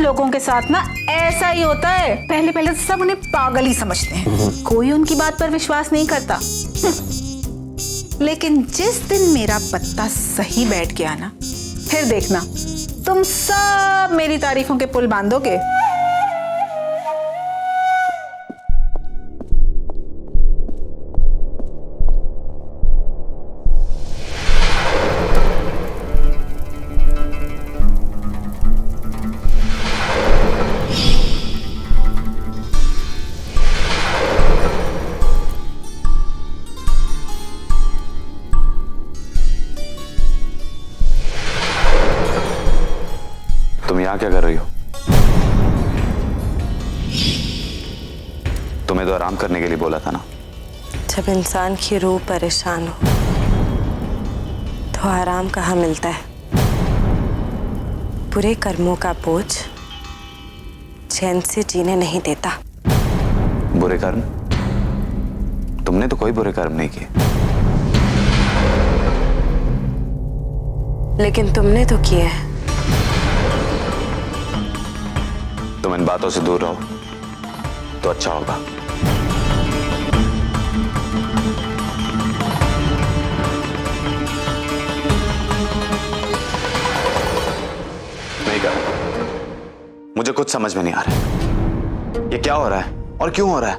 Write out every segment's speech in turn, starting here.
लोगों के साथ ना ऐसा ही होता है। पहले पहले तो सब उन्हें पागल ही समझते हैं, कोई उनकी बात पर विश्वास नहीं करता। लेकिन जिस दिन मेरा पत्ता सही बैठ गया ना, फिर देखना तुम सब मेरी तारीफों के पुल बांधोगे। तुम यहाँ क्या कर रही हो? तुम्हें तो आराम करने के लिए बोला था ना। जब इंसान की रूह परेशान हो तो आराम कहाँ मिलता है। बुरे कर्मों का बोझ चैन से जीने नहीं देता। बुरे कर्म? तुमने तो कोई बुरे कर्म नहीं किए। लेकिन तुमने तो किए हैं। तुम इन बातों से दूर रहो तो अच्छा होगा। नहीं कर, मुझे कुछ समझ में नहीं आ रहा है। ये क्या हो रहा है और क्यों हो रहा है?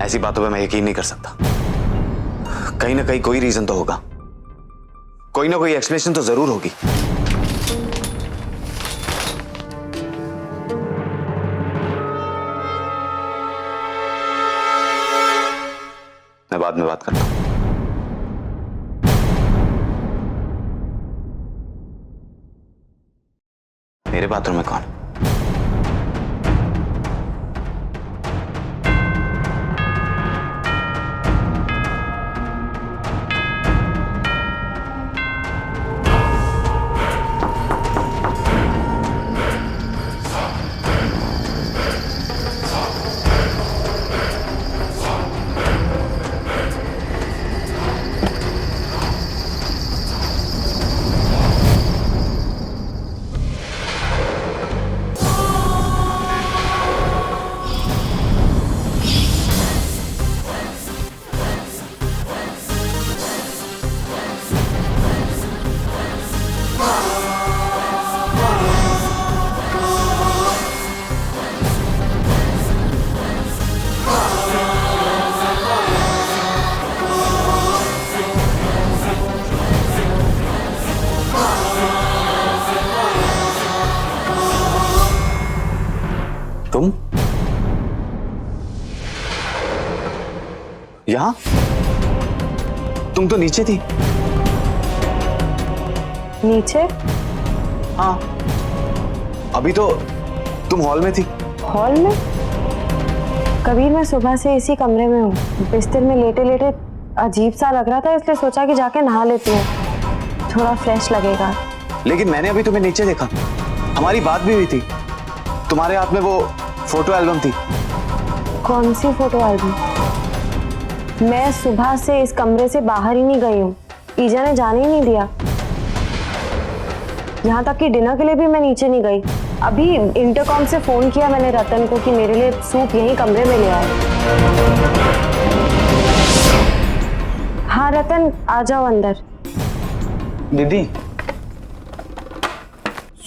ऐसी बातों पे मैं यकीन नहीं कर सकता। कहीं ना कहीं कोई रीजन तो होगा, कोई ना कोई एक्सप्लेनेशन तो जरूर होगी। मैं बाद में बात करता हूं। मेरे बाथरूम में कौन? तुम यहां? तुम तो नीचे थी। नीचे? हाँ, अभी तो तुम हॉल में थी। हॉल में? कबीर, मैं सुबह से इसी कमरे में हूँ। बिस्तर में लेटे लेटे अजीब सा लग रहा था, इसलिए सोचा कि जाके नहा लेती हूँ, थोड़ा फ्रेश लगेगा। लेकिन मैंने अभी तुम्हें नीचे देखा, हमारी बात भी हुई थी। तुम्हारे हाथ में वो फोटो एल्बम थी। कौन सी फोटो एल्बम? मैं सुबह से इस कमरे से बाहर ही नहीं गई हूँ। ईजा ने जाने ही नहीं दिया। यहाँ तक कि डिनर के लिए भी मैं नीचे नहीं गई। अभी इंटरकॉम से फोन किया मैंने रतन को कि मेरे लिए सूप यहीं कमरे में ले आए। हाँ रतन, आ जाओ अंदर। दीदी,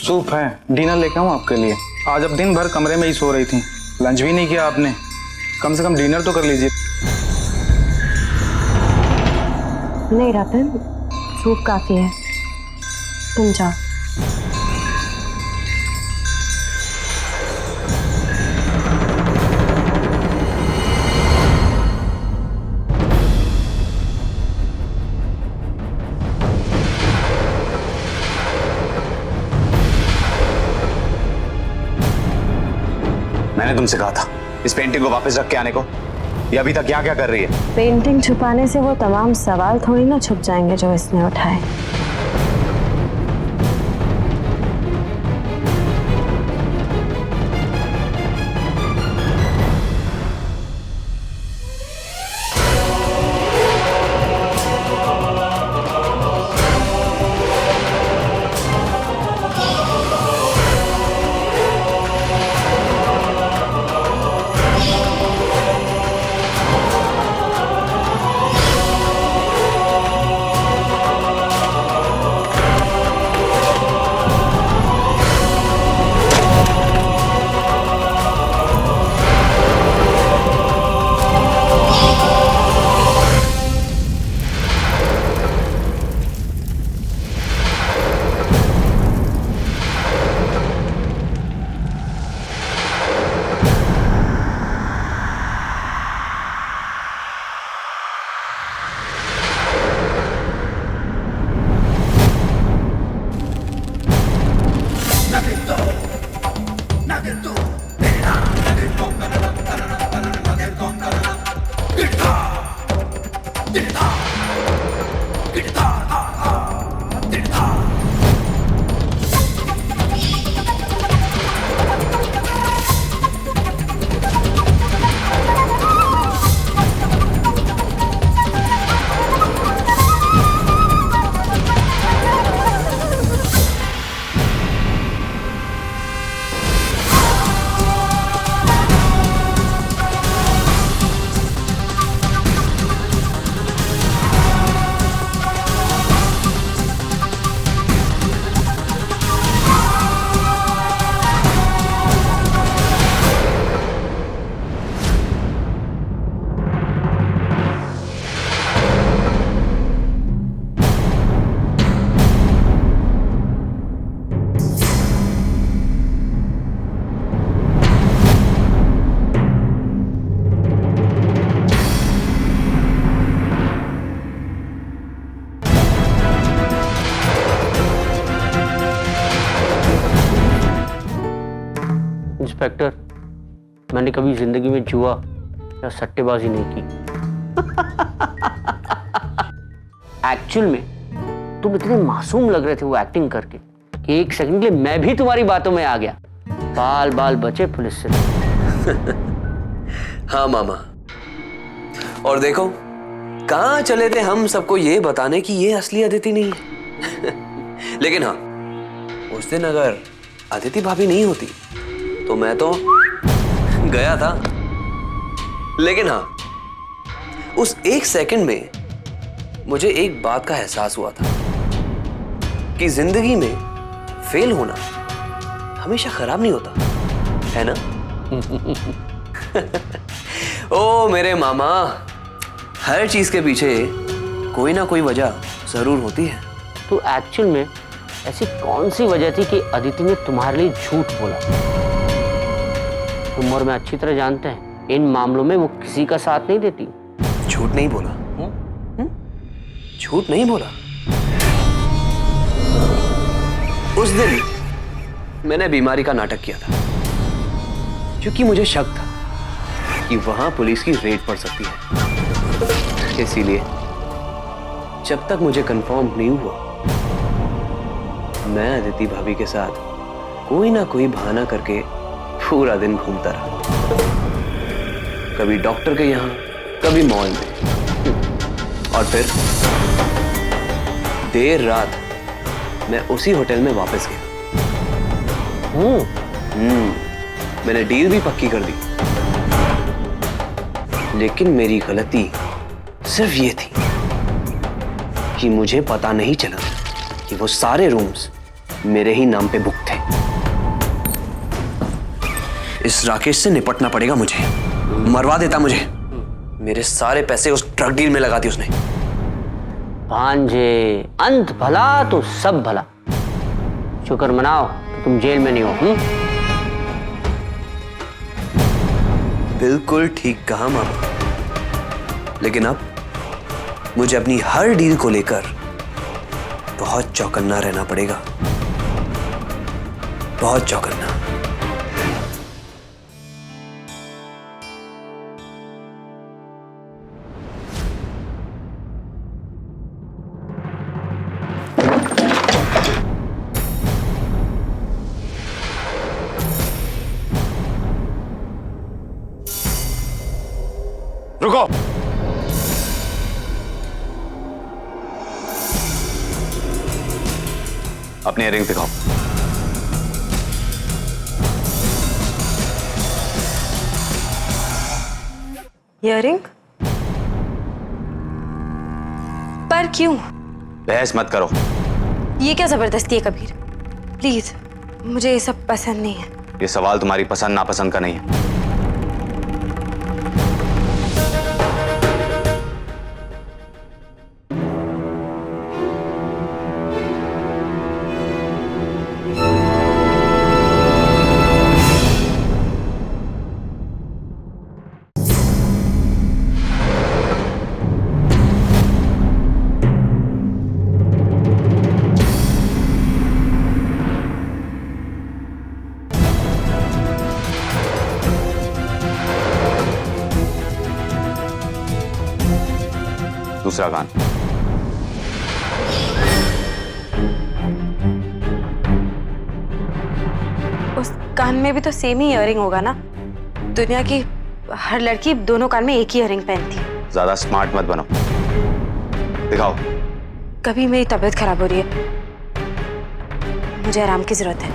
सूप है, डिनर लेके आऊं आपके लिए। आज अब दिन भर कमरे में ही सो रही थी, लंच भी नहीं किया आपने। कम से कम डिनर तो कर लीजिए। नहीं रतन, सूप काफी है, तुम जाओ। मैंने तुमसे कहा था इस पेंटिंग को वापस रख के आने को। ये अभी तक क्या कर रही है? पेंटिंग छुपाने से वो तमाम सवाल थोड़ी ना छुप जाएंगे जो इसने उठाए। इंस्पेक्टर, मैंने कभी जिंदगी में जुआ या सट्टेबाजी नहीं की। एक्चुअल में तुम इतने मासूम लग रहे थे वो एक्टिंग करके कि एक सेकंड के लिए मैं भी तुम्हारी बातों में आ गया। बाल बाल बचे पुलिस से। हाँ मामा, और देखो कहाँ चले थे हम सबको ये बताने कि ये असली अदिति नहीं है। लेकिन हाँ, उस दिन अगर अदिति भाभी नहीं होती तो मैं तो गया था। लेकिन हाँ, उस एक सेकंड में मुझे एक बात का एहसास हुआ था कि जिंदगी में फेल होना हमेशा खराब नहीं होता, है ना? ओ मेरे मामा, हर चीज के पीछे कोई ना कोई वजह जरूर होती है। तो एक्चुअल में ऐसी कौन सी वजह थी कि अदिति ने तुम्हारे लिए झूठ बोला? तुम और मैं अच्छी तरह जानते हैं इन मामलों में वो किसी का साथ नहीं देती। झूठ नहीं बोला? झूठ नहीं बोला। उस दिन मैंने बीमारी का नाटक किया था क्योंकि मुझे शक था कि वहां पुलिस की रेड पड़ सकती है। इसीलिए जब तक मुझे कंफर्म नहीं हुआ, मैं अदिति भाभी के साथ कोई ना कोई बहाना करके पूरा दिन घूमता रहा। कभी डॉक्टर के यहाँ, कभी मॉल में, और फिर देर रात मैं उसी होटल में वापस गया। मैंने डील भी पक्की कर दी। लेकिन मेरी गलती सिर्फ ये थी कि मुझे पता नहीं चला कि वो सारे रूम्स मेरे ही नाम पे बुक थे। इस राकेश से निपटना पड़ेगा मुझे। मरवा देता मुझे। मेरे सारे पैसे उस ड्रग डील में लगा दी उसने। भांजे, अंत भला तो सब भला। शुक्र मनाओ तो तुम जेल में नहीं हो। बिल्कुल ठीक कहा मामा। लेकिन अब मुझे अपनी हर डील को लेकर बहुत चौकन्ना रहना पड़ेगा। बहुत चौकन्ना। रुको। अपनी इयररिंग दिखाओ। इयररिंग? पर क्यों? बहस मत करो। ये क्या जबरदस्ती है कबीर? प्लीज, मुझे ये सब पसंद नहीं है। ये सवाल तुम्हारी पसंद नापसंद का नहीं है। दूसरा कान। उस कान में भी तो सेम ही ईयरिंग होगा ना? दुनिया की हर लड़की दोनों कान में एक ही ईयरिंग पहनती है। ज्यादा स्मार्ट मत बनो, दिखाओ। कभी मेरी तबीयत खराब हो रही है, मुझे आराम की जरूरत है।